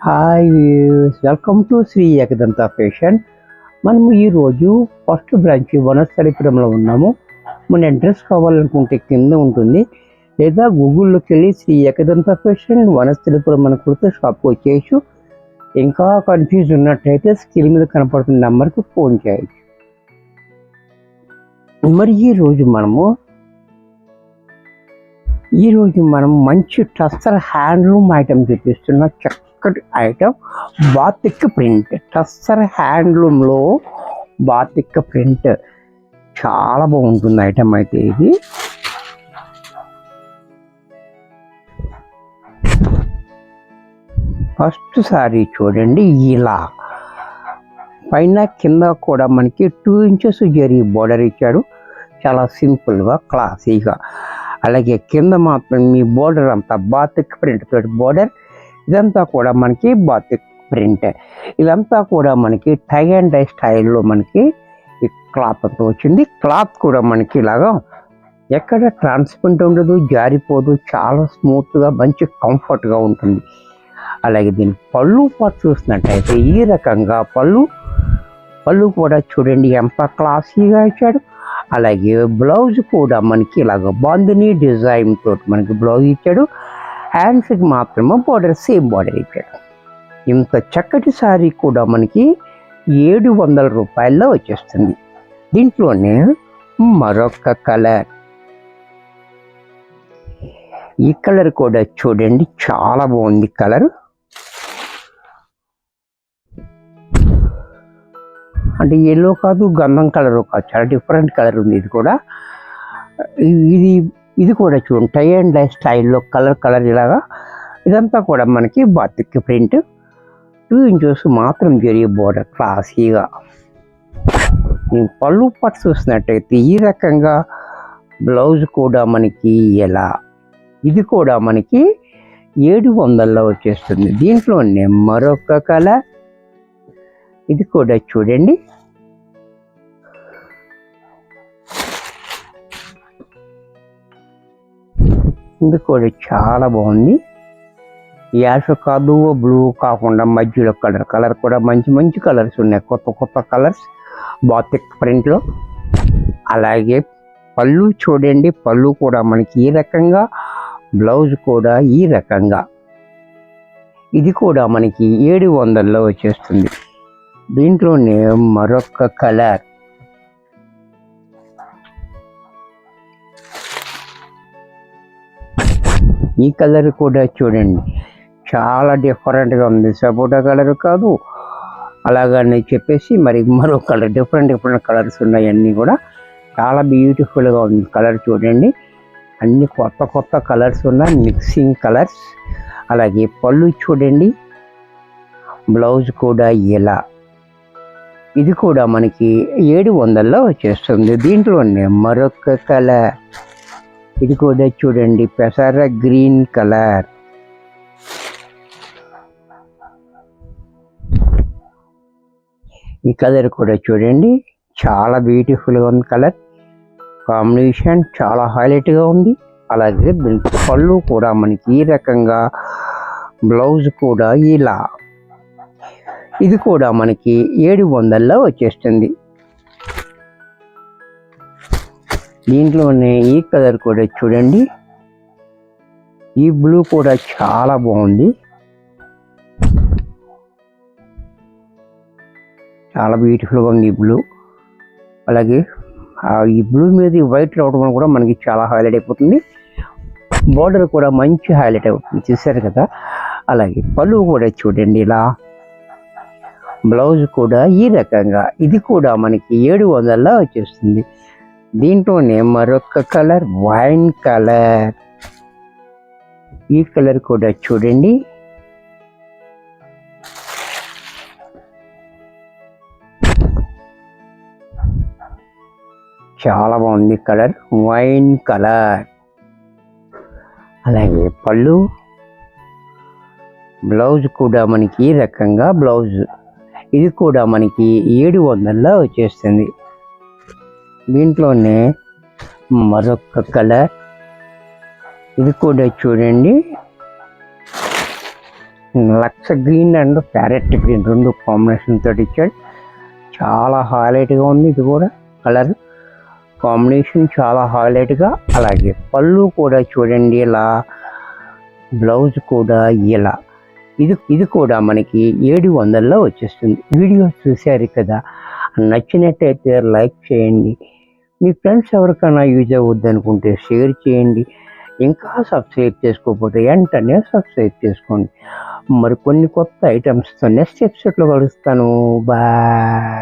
Hi welcome to Shri Ekadanta fashion. మనము ఈరోజు first branch వనస్థలిపురంలో ఉన్నాము. మన అడ్రస్ కావాలనుకుంటే కింద ఉంటుంది, లేదా గూగుల్లోకి వెళ్ళి శ్రీ ఏకదంత ఫ్యాషన్ వనస్థలిపురం అని కొడితే షాప్కి వచ్చేయచ్చు. ఇంకా కన్ఫ్యూజ్ ఉన్నట్టయితే స్క్రీన్ మీద కనపడుతున్న నెంబర్కి ఫోన్ చేయొచ్చు. మరి ఈరోజు మనం మంచి టస్సర్ హ్యాండ్లూమ్ ఐటమ్ చూపిస్తున్న చక్కటి ఐటమ్ బాతిక్ ప్రింట్. టస్సర్ హ్యాండ్లూమ్లో బాతిక్ ప్రింట్ చాలా బాగుంటుంది ఐటమ్ అయితే. ఇది ఫస్ట్ సారీ చూడండి, ఇలా పైన కింద కూడా మనకి 2 ఇంచెస్ జరీ బోర్డర్ ఇచ్చాడు, చాలా సింపుల్గా క్లాసీగా. అలాగే కింద మాత్రం మీ బోర్డర్ అంతా బాతిక్ ప్రింట్ తోటి బోర్డర్. ఇదంతా కూడా మనకి బాతిక్ ప్రింట్. ఇదంతా కూడా మనకి టై అండ్ డై స్టైల్లో మనకి ఈ క్లాత్ అంతా వచ్చింది. క్లాత్ కూడా మనకి ఇలాగా ఎక్కడ ట్రాన్స్పరెంట్ ఉండదు, జారిపోదు, చాలా స్మూత్గా మంచి కంఫర్ట్గా ఉంటుంది. అలాగే దీని పళ్ళు పాటు చూసినట్టయితే ఈ రకంగా పళ్ళు కూడా చూడండి ఎంత క్లాసీగా ఇచ్చాడు. అలాగే బ్లౌజ్ కూడా మనకి ఇలాగ బాందిని డిజైన్ తోటి మనకి బ్లౌజ్ ఇచ్చాడు. హ్యాండ్స్కి మాత్రమే బోర్డర్ సేమ్ బోర్డర్ ఇచ్చాడు. ఇంత చక్కటి సారీ కూడా మనకి 700 రూపాయల్లో వచ్చేస్తుంది. దీంట్లోనే మరొక కలర్, ఈ కలర్ కూడా చూడండి చాలా బాగుంది కలర్. అంటే ఎల్లో కాదు, గంధం కలర్ కాదు, చాలా డిఫరెంట్ కలర్ ఉంది. ఇది కూడా ఇది కూడా చూడండి టై అండ్ డై స్టైల్లో కలర్ ఇలాగా. ఇదంతా కూడా మనకి బాతిక్ ప్రింట్, 2 ఇంచెస్ మాత్రం జరిగే బోర్డర్ క్లాసీగా. నేను పళ్ళు పట్టు చూసినట్టయితే ఈ రకంగా బ్లౌజ్ కూడా మనకి ఎలా, ఇది కూడా మనకి 700లో వచ్చేస్తుంది. దీంట్లోనే మరొక కలర్, ఇది కూడా చూడండి ఇది కూడా చాలా బాగుంది. యాష్ కాదు, బ్లూ కాకుండా మధ్యలో కలర్ కూడా మంచి కలర్స్ ఉన్నాయి, కొత్త కలర్స్ బాతిక్ ప్రింట్లో. అలాగే పళ్ళు చూడండి, పళ్ళు కూడా మనకి ఈ రకంగా, బ్లౌజ్ కూడా ఈ రకంగా. ఇది కూడా మనకి 700లో వచ్చేస్తుంది. దీంట్లోనే మరొక కలర్, ఈ కలర్ కూడా చూడండి చాలా డిఫరెంట్గా ఉంది. సపోటా కలర్ కాదు, అలాగని చెప్పేసి మరి మరో కలర్, డిఫరెంట్ కలర్స్ ఉన్నాయి. అన్నీ కూడా చాలా బ్యూటిఫుల్గా ఉంది కలర్ చూడండి. అన్ని కొత్త కలర్స్ ఉన్నాయి, మిక్సింగ్ కలర్స్. అలాగే పళ్ళు చూడండి, బ్లౌజ్ కూడా ఇలా. ఇది కూడా మనకి 700లో వచ్చేస్తుంది. దీంట్లోనే మరొక కలర్, ఇది కూడా చూడండి పెసర గ్రీన్ కలర్. ఈ కలర్ కూడా చూడండి చాలా బ్యూటిఫుల్గా ఉంది కలర్ కాంబినేషన్, చాలా హైలైట్గా ఉంది. అలాగే పళ్ళు కూడా మనకి ఈ రకంగా, బ్లౌజ్ కూడా ఇలా. ఇది కూడా మనకి 700లో వచ్చేస్తుంది. దీంట్లోనే ఈ కలర్ కూడా చూడండి, ఈ బ్లూ కూడా చాలా బాగుంది, చాలా బ్యూటిఫుల్గా ఉంది ఈ బ్లూ. అలాగే ఈ బ్లూ మీద వైట్ రావడం కూడా మనకి చాలా హైలైట్ అయిపోతుంది. బోర్డర్ కూడా మంచి హైలైట్ అవుతుంది, చూసారు కదా. అలాగే పళ్ళు కూడా చూడండి ఇలా, బ్లౌజ్ కూడా ఈ రకంగా. ఇది కూడా మనకి 700లో వచ్చేస్తుంది. దీంట్లోనే మరొక కలర్, వైన్ కలర్. ఈ కలర్ కూడా చూడండి చాలా బాగుంది కలర్, వైన్ కలర్. అలాగే పళ్ళు, బ్లౌజ్ కూడా మనకి ఈ రకంగా బ్లౌజ్. ఇది కూడా మనకి 700లో వచ్చేస్తుంది. దీంట్లోనే మరొక కలర్, ఇది కూడా చూడండి lux green and parrot green రెండు కాంబినేషన్ తోటి ఇచ్చాడు. చాలా హైలైట్గా ఉంది. ఇది కూడా కలర్ కాంబినేషన్ చాలా హైలైట్గా. అలాగే పళ్ళు కూడా చూడండి ఇలా, బ్లౌజ్ కూడా ఇలా. ఇది కూడా మనకి 700లో వచ్చేస్తుంది. వీడియో చూశారు కదా, నచ్చినట్టయితే లైక్ చేయండి. మీ ఫ్రెండ్స్ ఎవరికైనా యూజ్ అవ్వద్దు అనుకుంటే షేర్ చేయండి. ఇంకా సబ్స్క్రైబ్ చేసుకోకపోతే వెంటనే సబ్స్క్రైబ్ చేసుకోండి. మరి కొన్ని కొత్త ఐటమ్స్తో నెక్స్ట్ ఎపిసోడ్లో కలుస్తాను. బాయ్.